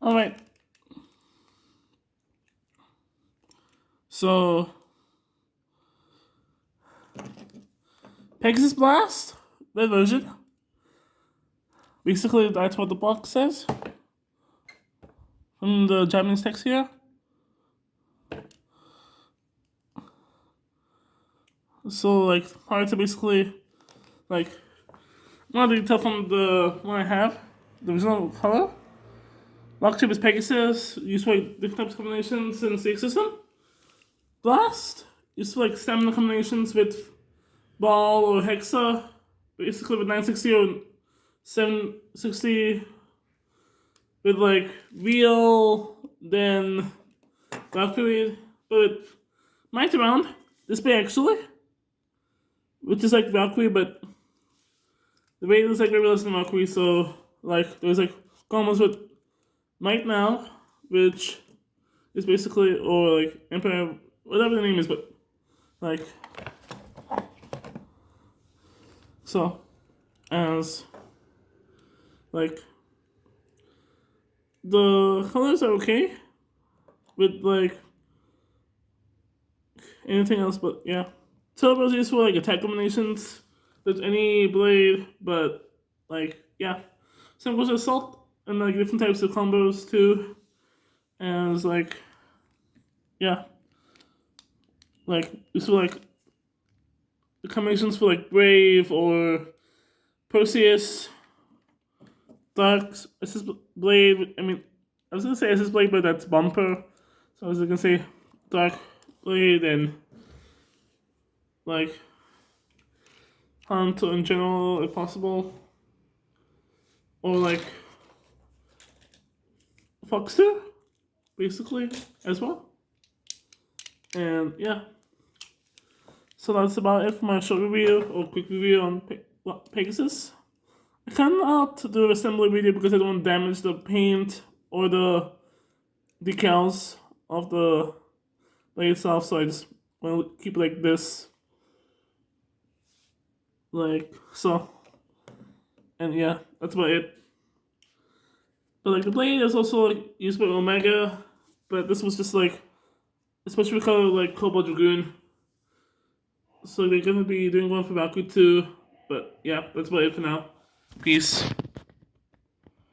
Alright. So, Pegasus Blast, that version. Basically, that's what the box says from the Japanese text here. So, like, parts are basically, like, not really tell from the one I have, the original color. Rock chip is Pegasus, used for like, different types of combinations in the system. Blast, used for like stamina combinations with ball or hexa, basically with 960 or 760, with like real, then Valkyrie, but might around this way actually, which is like Valkyrie, but the rate is like very less than Valkyrie, so like there's like combos with Might Now, which is basically, or like Empire, whatever the name is, but like, so, as, like, the colors are okay with like anything else, but yeah. Turbo is used for like attack combinations with any blade, but like, yeah. Same goes with Assault and like different types of combos too. And it's like, yeah. Like, used for like the combinations for like Brave or Perseus, Dark Assist Blade. I mean, I was gonna say Assist Blade, but that's Bumper. So I was gonna say Dark Blade and like Hunt in general if possible. Or like Foxer, basically, as well. And yeah. So that's about it for my short review or quick review on Pegasus. I cannot do an assembly video because I don't want to damage the paint or the decals of the blade itself, so I just want to keep it like this. Like so. And yeah, that's about it. But like the blade is also like used by Omega, but this was just like especially color like Cobalt Dragoon. So they're gonna be doing one for Valkyrie too. But yeah, that's about it for now. Peace.